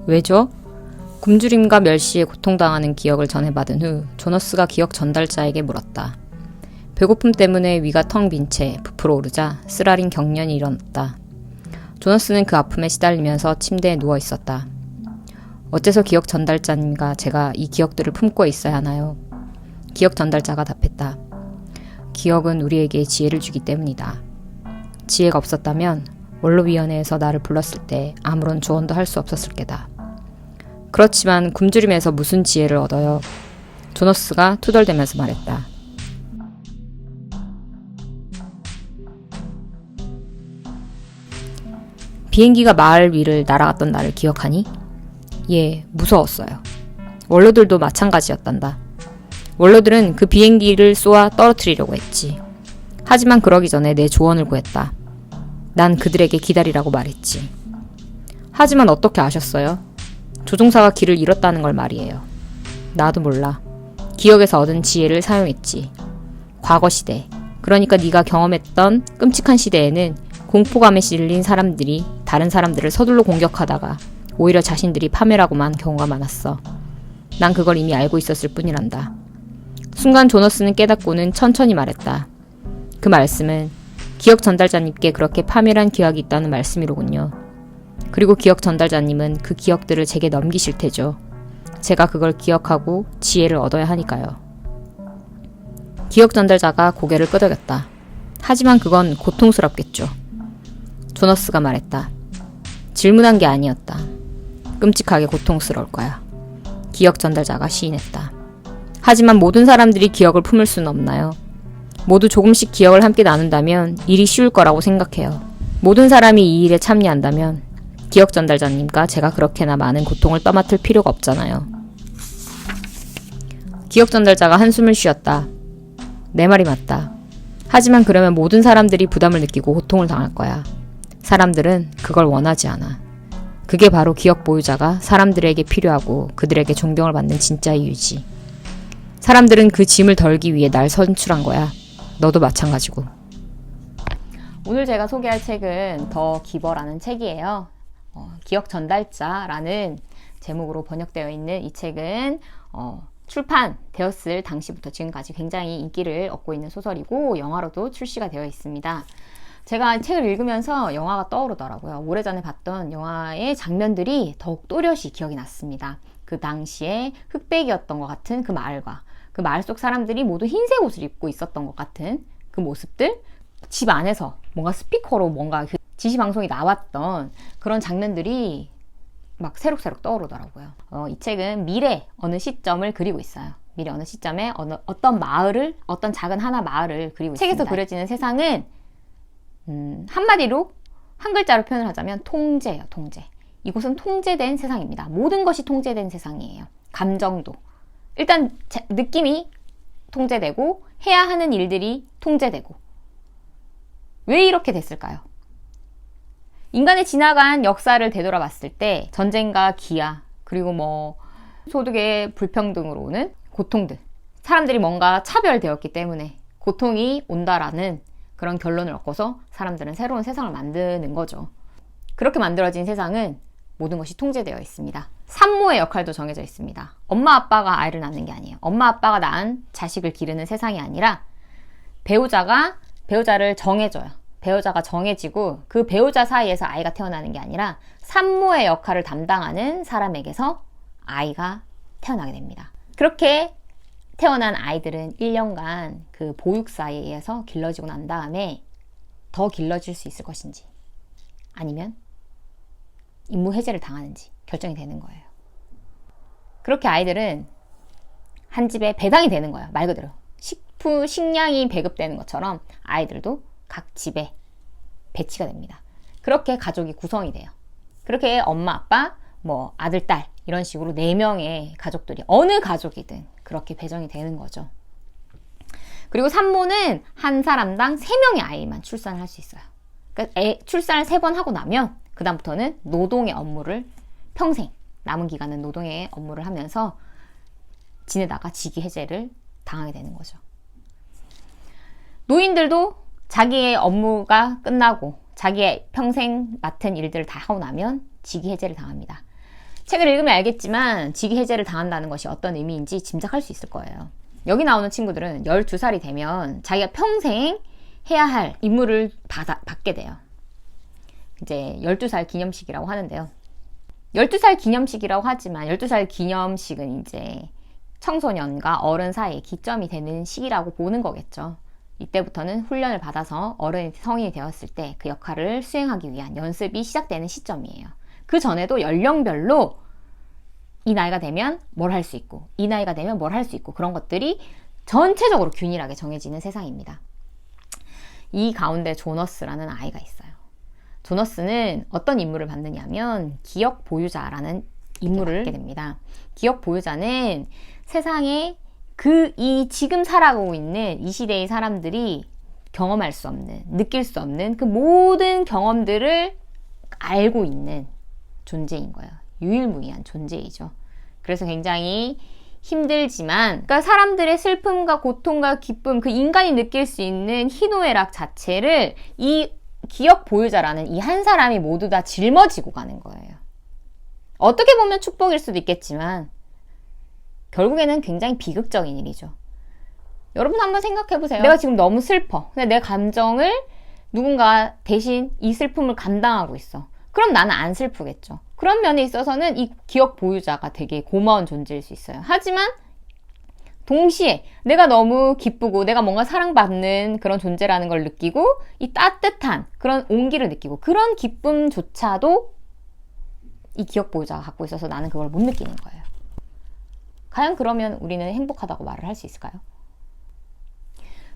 왜죠? 굶주림과 멸시에 고통당하는 기억을 전해받은 후 조너스가 기억 전달자에게 물었다. 배고픔 때문에 위가 텅 빈 채 부풀어 오르자 쓰라린 경련이 일어났다. 조너스는 그 아픔에 시달리면서 침대에 누워 있었다. 어째서 기억 전달자님과 제가 이 기억들을 품고 있어야 하나요? 기억 전달자가 답했다. 기억은 우리에게 지혜를 주기 때문이다. 지혜가 없었다면 원로위원회에서 나를 불렀을 때 아무런 조언도 할 수 없었을 게다. 그렇지만 굶주림에서 무슨 지혜를 얻어요? 조너스가 투덜대면서 말했다. 비행기가 마을 위를 날아갔던 날을 기억하니? 예, 무서웠어요. 원로들도 마찬가지였단다. 원로들은 그 비행기를 쏘아 떨어뜨리려고 했지. 하지만 그러기 전에 내 조언을 구했다. 난 그들에게 기다리라고 말했지. 하지만 어떻게 아셨어요? 조종사가 길을 잃었다는 걸 말이에요. 나도 몰라. 기억에서 얻은 지혜를 사용했지. 과거 시대, 그러니까 네가 경험했던 끔찍한 시대에는 공포감에 실린 사람들이 다른 사람들을 서둘러 공격하다가 오히려 자신들이 파멸하고만 경우가 많았어. 난 그걸 이미 알고 있었을 뿐이란다. 순간 조너스는 깨닫고는 천천히 말했다. 그 말씀은 기억 전달자님께 그렇게 파멸한 기억이 있다는 말씀이로군요. 그리고 기억 전달자님은 그 기억들을 제게 넘기실 테죠. 제가 그걸 기억하고 지혜를 얻어야 하니까요. 기억 전달자가 고개를 끄덕였다. 하지만 그건 고통스럽겠죠. 조너스가 말했다. 질문한 게 아니었다. 끔찍하게 고통스러울 거야. 기억 전달자가 시인했다. 하지만 모든 사람들이 기억을 품을 수는 없나요? 모두 조금씩 기억을 함께 나눈다면 일이 쉬울 거라고 생각해요. 모든 사람이 이 일에 참여한다면 기억 전달자님과 제가 그렇게나 많은 고통을 떠맡을 필요가 없잖아요. 기억 전달자가 한숨을 쉬었다. 내 말이 맞다. 하지만 그러면 모든 사람들이 부담을 느끼고 고통을 당할 거야. 사람들은 그걸 원하지 않아. 그게 바로 기억 보유자가 사람들에게 필요하고 그들에게 존경을 받는 진짜 이유지. 사람들은 그 짐을 덜기 위해 날 선출한 거야. 너도 마찬가지고. 오늘 제가 소개할 책은 더 기버라는 책이에요. 기억 전달자라는 제목으로 번역되어 있는 이 책은 출판되었을 당시부터 지금까지 굉장히 인기를 얻고 있는 소설이고 영화로도 출시가 되어 있습니다. 제가 책을 읽으면서 영화가 떠오르더라고요. 오래전에 봤던 영화의 장면들이 더욱 또렷이 기억이 났습니다. 그 당시에 흑백이었던 것 같은 그 마을과 그 마을 속 사람들이 모두 흰색 옷을 입고 있었던 것 같은 그 모습들, 집 안에서 뭔가 스피커로 뭔가 그 지시 방송이 나왔던 그런 장면들이 막 새록새록 떠오르더라고요. 이 책은 미래 어느 시점을 그리고 있어요. 미래 어느 시점에 어떤 마을을, 어떤 작은 하나 마을을 그리고 있습니다. 책에서 그려지는 세상은 한마디로 한 글자로 표현을 하자면 통제예요. 통제. 이곳은 통제된 세상입니다. 모든 것이 통제된 세상이에요. 감정도. 일단 느낌이 통제되고 해야 하는 일들이 통제되고. 왜 이렇게 됐을까요? 인간의 지나간 역사를 되돌아봤을 때 전쟁과 기아 그리고 소득의 불평등으로 오는 고통들, 사람들이 뭔가 차별되었기 때문에 고통이 온다라는 그런 결론을 얻고서 사람들은 새로운 세상을 만드는 거죠. 그렇게 만들어진 세상은 모든 것이 통제되어 있습니다. 산모의 역할도 정해져 있습니다. 엄마 아빠가 아이를 낳는 게 아니에요. 엄마 아빠가 낳은 자식을 기르는 세상이 아니라 배우자를 정해줘요. 배우자가 정해지고 그 배우자 사이에서 아이가 태어나는 게 아니라 산모의 역할을 담당하는 사람에게서 아이가 태어나게 됩니다. 그렇게 태어난 아이들은 1년간 그 보육사에 의해서 길러지고 난 다음에 더 길러질 수 있을 것인지 아니면 임무 해제를 당하는지 결정이 되는 거예요. 그렇게 아이들은 한 집에 배당이 되는 거예요. 말 그대로 식량이 배급되는 것처럼 아이들도 각 집에 배치가 됩니다. 그렇게 가족이 구성이 돼요. 그렇게 엄마, 아빠, 아들, 딸 이런 식으로 4명의 가족들이 어느 가족이든 그렇게 배정이 되는 거죠. 그리고 산모는 한 사람당 3명의 아이만 출산을 할 수 있어요. 그러니까 출산을 3번 하고 나면 그 다음부터는 노동의 업무를 평생 남은 기간은 노동의 업무를 하면서 지내다가 직위 해제를 당하게 되는 거죠. 노인들도 자기의 업무가 끝나고 자기의 평생 맡은 일들을 다 하고 나면 직위 해제를 당합니다. 책을 읽으면 알겠지만 직위 해제를 당한다는 것이 어떤 의미인지 짐작할 수 있을 거예요. 여기 나오는 친구들은 12살이 되면 자기가 평생 해야 할 임무를 받게 돼요. 이제 12살 기념식이라고 하는데요. 12살 기념식이라고 하지만 12살 기념식은 이제 청소년과 어른 사이의 기점이 되는 시기라고 보는 거겠죠. 이때부터는 훈련을 받아서 어른이 성인이 되었을 때 그 역할을 수행하기 위한 연습이 시작되는 시점이에요. 그 전에도 연령별로 이 나이가 되면 뭘 할 수 있고 이 나이가 되면 뭘 할 수 있고 그런 것들이 전체적으로 균일하게 정해지는 세상입니다. 이 가운데 조너스라는 아이가 있어요. 조너스는 어떤 임무를 받느냐면 기억 보유자라는 임무를 받게 됩니다. 기억 보유자는 세상에 지금 살아가고 있는 이 시대의 사람들이 경험할 수 없는, 느낄 수 없는 그 모든 경험들을 알고 있는 존재인 거예요. 유일무이한 존재이죠. 그래서 굉장히 힘들지만, 그러니까 사람들의 슬픔과 고통과 기쁨, 그 인간이 느낄 수 있는 희노애락 자체를 이 기억 보유자라는 이 한 사람이 모두 다 짊어지고 가는 거예요. 어떻게 보면 축복일 수도 있겠지만 결국에는 굉장히 비극적인 일이죠. 여러분 한번 생각해 보세요. 내가 지금 너무 슬퍼. 근데 내 감정을 누군가 대신 이 슬픔을 감당하고 있어. 그럼 나는 안 슬프겠죠. 그런 면에 있어서는 이 기억 보유자가 되게 고마운 존재일 수 있어요. 하지만 동시에 내가 너무 기쁘고 내가 뭔가 사랑받는 그런 존재라는 걸 느끼고 이 따뜻한 그런 온기를 느끼고 그런 기쁨조차도 이 기억 보유자가 갖고 있어서 나는 그걸 못 느끼는 거예요. 과연 그러면 우리는 행복하다고 말을 할 수 있을까요?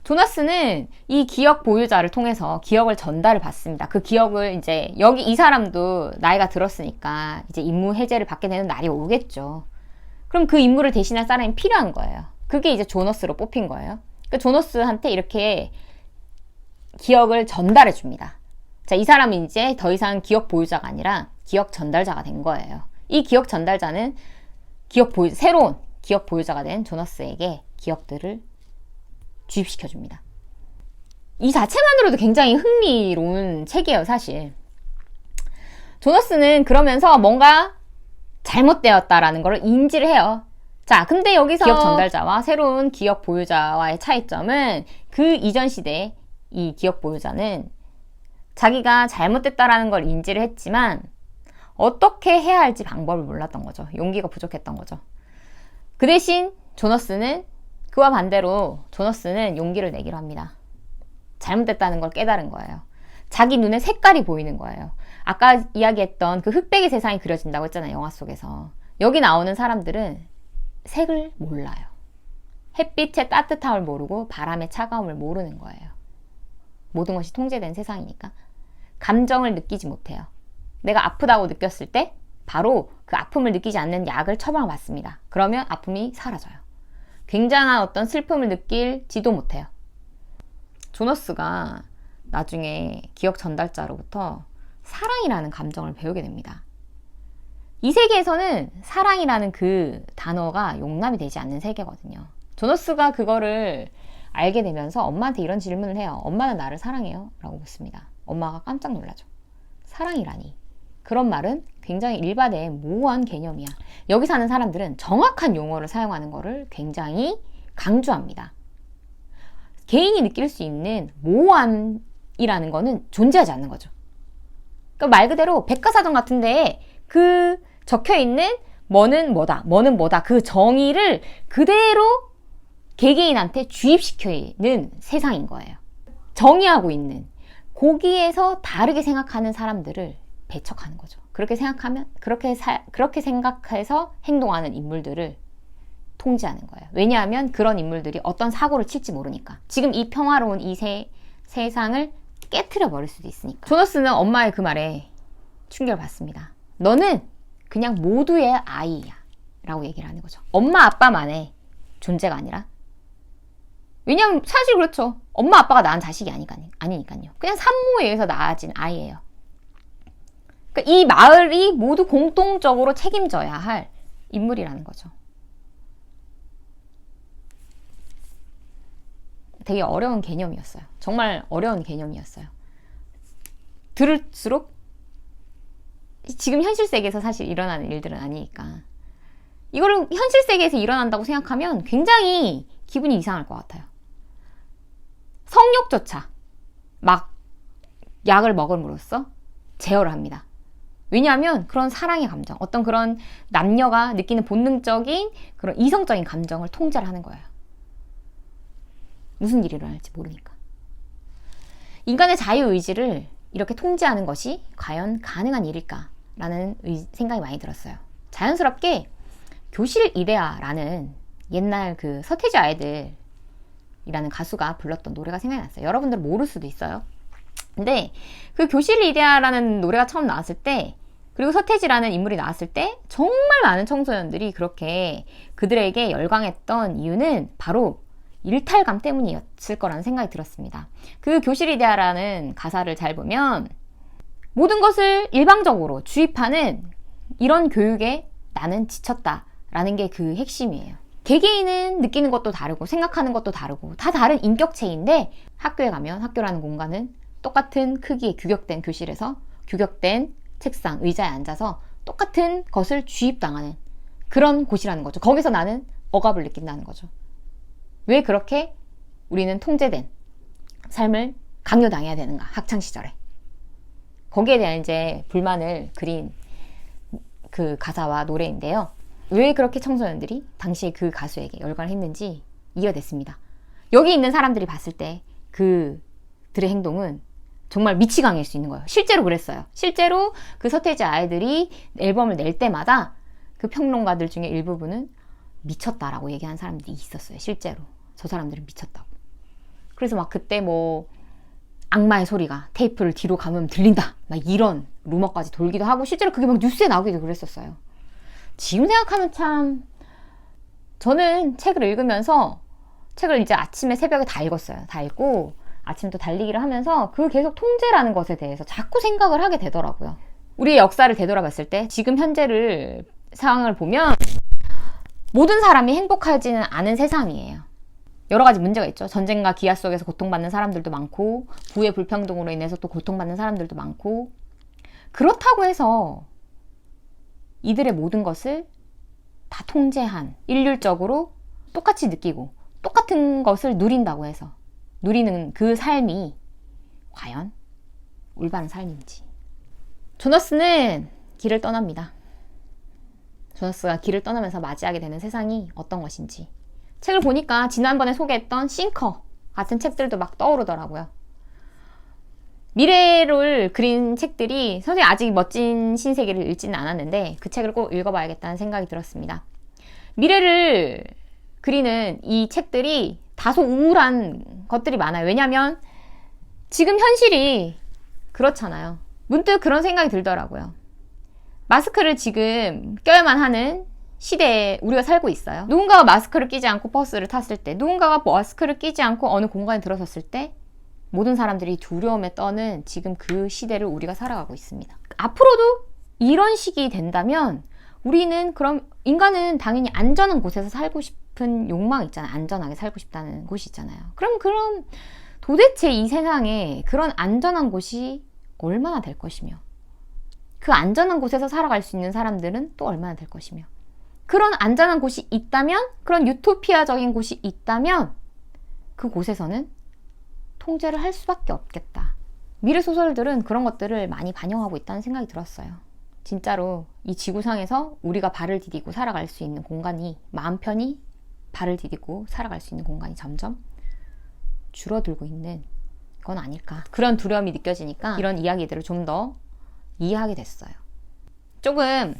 조나스는 이 기억 보유자를 통해서 기억을 전달을 받습니다. 그 기억을 이제 여기 이 사람도 나이가 들었으니까 이제 임무 해제를 받게 되는 날이 오겠죠. 그럼 그 임무를 대신할 사람이 필요한 거예요. 그게 이제 조너스로 뽑힌 거예요. 그러니까 조너스한테 이렇게 기억을 전달해 줍니다. 자, 이 사람은 이제 더 이상 기억 보유자가 아니라 기억 전달자가 된 거예요. 이 기억 전달자는 새로운 기억 보유자가 된 조너스에게 기억들을 주입시켜 줍니다. 이 자체만으로도 굉장히 흥미로운 책이에요, 사실. 조너스는 그러면서 뭔가 잘못되었다라는 걸 인지를 해요. 자, 근데 여기서 기억 전달자와 새로운 기억 보유자와의 차이점은 그 이전 시대 이 기억 보유자는 자기가 잘못됐다라는 걸 인지를 했지만 어떻게 해야 할지 방법을 몰랐던 거죠. 용기가 부족했던 거죠. 그 대신 그와 반대로 조너스는 용기를 내기로 합니다. 잘못됐다는 걸 깨달은 거예요. 자기 눈에 색깔이 보이는 거예요. 아까 이야기했던 그 흑백의 세상이 그려진다고 했잖아요, 영화 속에서. 여기 나오는 사람들은 색을 몰라요. 햇빛의 따뜻함을 모르고 바람의 차가움을 모르는 거예요. 모든 것이 통제된 세상이니까. 감정을 느끼지 못해요. 내가 아프다고 느꼈을 때 바로 그 아픔을 느끼지 않는 약을 처방을 받습니다. 그러면 아픔이 사라져요. 굉장한 어떤 슬픔을 느낄지도 못해요. 조너스가 나중에 기억 전달자로부터 사랑이라는 감정을 배우게 됩니다. 이 세계에서는 사랑이라는 그 단어가 용납이 되지 않는 세계거든요. 조너스가 그거를 알게 되면서 엄마한테 이런 질문을 해요. 엄마는 나를 사랑해요? 라고 묻습니다. 엄마가 깜짝 놀라죠. 사랑이라니. 그런 말은 굉장히 일반의 모호한 개념이야. 여기 사는 사람들은 정확한 용어를 사용하는 것을 굉장히 강조합니다. 개인이 느낄 수 있는 모호함이라는 거는 존재하지 않는 거죠. 그러니까 말 그대로 백과사전 같은 데에 그 적혀있는 뭐는 뭐다 그 정의를 그대로 개개인한테 주입시키는 세상인 거예요. 정의하고 있는 거기에서 다르게 생각하는 사람들을 배척하는 거죠. 그렇게 생각해서 행동하는 인물들을 통제하는 거예요. 왜냐하면 그런 인물들이 어떤 사고를 칠지 모르니까. 지금 이 평화로운 이 세상을 깨트려 버릴 수도 있으니까. 조너스는 엄마의 그 말에 충격을 받습니다. 너는 그냥 모두의 아이야 라고 얘기를 하는 거죠. 엄마 아빠만의 존재가 아니라. 왜냐면 사실 그렇죠. 엄마 아빠가 낳은 자식이 아니니까요. 그냥 산모에 의해서 낳아진 아이예요. 그러니까 이 마을이 모두 공통적으로 책임져야 할 인물이라는 거죠. 되게 어려운 개념이었어요. 정말 어려운 개념이었어요. 들을수록 지금 현실 세계에서 사실 일어나는 일들은 아니니까. 이거를 현실 세계에서 일어난다고 생각하면 굉장히 기분이 이상할 것 같아요. 성욕조차 막 약을 먹음으로써 제어를 합니다. 왜냐하면 그런 사랑의 감정, 어떤 그런 남녀가 느끼는 본능적인 그런 이성적인 감정을 통제를 하는 거예요. 무슨 일이 일어날지 모르니까. 인간의 자유의지를 이렇게 통제하는 것이 과연 가능한 일일까라는 생각이 많이 들었어요. 자연스럽게 교실 이데아라는 옛날 그 서태지 아이들이라는 가수가 불렀던 노래가 생각이 났어요. 여러분들은 모를 수도 있어요. 근데 그 교실 이데아라는 노래가 처음 나왔을 때, 그리고 서태지라는 인물이 나왔을 때 정말 많은 청소년들이 그렇게 그들에게 열광했던 이유는 바로 일탈감 때문이었을 거라는 생각이 들었습니다. 그 교실 이데아라는 가사를 잘 보면 모든 것을 일방적으로 주입하는 이런 교육에 나는 지쳤다라는 게 그 핵심이에요. 개개인은 느끼는 것도 다르고 생각하는 것도 다르고 다 다른 인격체인데, 학교에 가면 학교라는 공간은 똑같은 크기의 규격된 교실에서 규격된 책상, 의자에 앉아서 똑같은 것을 주입당하는 그런 곳이라는 거죠. 거기서 나는 억압을 느낀다는 거죠. 왜 그렇게 우리는 통제된 삶을 강요당해야 되는가, 학창시절에. 거기에 대한 이제 불만을 그린 그 가사와 노래인데요. 왜 그렇게 청소년들이 당시에 그 가수에게 열광을 했는지 이해됐습니다. 여기 있는 사람들이 봤을 때 그들의 행동은 정말 미치광이일 수 있는 거예요. 실제로 그랬어요. 실제로 그 서태지 아이들이 앨범을 낼 때마다 그 평론가들 중에 일부분은 미쳤다라고 얘기하는 사람들이 있었어요. 실제로. 저 사람들은 미쳤다고. 그래서 막 그때 뭐 악마의 소리가 테이프를 뒤로 감으면 들린다, 막 이런 루머까지 돌기도 하고, 실제로 그게 막 뉴스에 나오기도 그랬었어요. 지금 생각하면 참, 저는 책을 읽으면서, 책을 이제 아침에 새벽에 다 읽었어요. 다 읽고 아침부터 달리기를 하면서 그 계속 통제라는 것에 대해서 자꾸 생각을 하게 되더라고요. 우리의 역사를 되돌아봤을 때 지금 현재를 상황을 보면 모든 사람이 행복하지는 않은 세상이에요. 여러 가지 문제가 있죠. 전쟁과 기아 속에서 고통받는 사람들도 많고, 부의 불평등으로 인해서 또 고통받는 사람들도 많고, 그렇다고 해서 이들의 모든 것을 다 통제한, 일률적으로 똑같이 느끼고 똑같은 것을 누린다고 해서 누리는 그 삶이 과연 올바른 삶인지. 조너스는 길을 떠납니다. 조너스가 길을 떠나면서 맞이하게 되는 세상이 어떤 것인지. 책을 보니까 지난번에 소개했던 싱커 같은 책들도 막 떠오르더라고요. 미래를 그린 책들이, 선생님 아직 멋진 신세계를 읽지는 않았는데 그 책을 꼭 읽어봐야겠다는 생각이 들었습니다. 미래를 그리는 이 책들이 다소 우울한 것들이 많아요. 왜냐하면 지금 현실이 그렇잖아요. 문득 그런 생각이 들더라고요. 마스크를 지금 껴야만 하는 시대에 우리가 살고 있어요. 누군가가 마스크를 끼지 않고 버스를 탔을 때, 누군가가 마스크를 끼지 않고 어느 공간에 들어섰을 때 모든 사람들이 두려움에 떠는 지금 그 시대를 우리가 살아가고 있습니다. 앞으로도 이런 식이 된다면 우리는, 그럼 인간은 당연히 안전한 곳에서 살고 싶은 욕망이 있잖아요. 안전하게 살고 싶다는 곳이 있잖아요. 그럼 도대체 이 세상에 그런 안전한 곳이 얼마나 될 것이며, 그 안전한 곳에서 살아갈 수 있는 사람들은 또 얼마나 될 것이며, 그런 안전한 곳이 있다면, 그런 유토피아적인 곳이 있다면 그 곳에서는 통제를 할 수밖에 없겠다. 미래 소설들은 그런 것들을 많이 반영하고 있다는 생각이 들었어요. 진짜로 이 지구상에서 우리가 발을 디디고 살아갈 수 있는 공간이, 마음 편히 발을 디디고 살아갈 수 있는 공간이 점점 줄어들고 있는 건 아닐까. 그런 두려움이 느껴지니까 이런 이야기들을 좀 더 이해하게 됐어요. 조금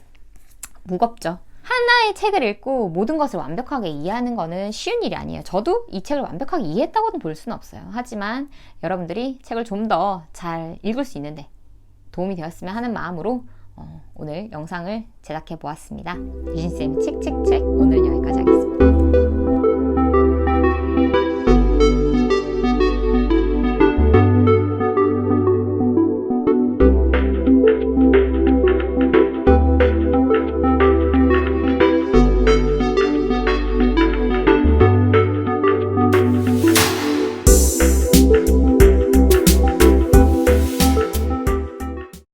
무겁죠. 하나의 책을 읽고 모든 것을 완벽하게 이해하는 거는 쉬운 일이 아니에요. 저도 이 책을 완벽하게 이해했다고는 볼 수는 없어요. 하지만 여러분들이 책을 좀 더 잘 읽을 수 있는데 도움이 되었으면 하는 마음으로 오늘 영상을 제작해 보았습니다. 유진쌤 책책책, 오늘은 여기까지 하겠습니다.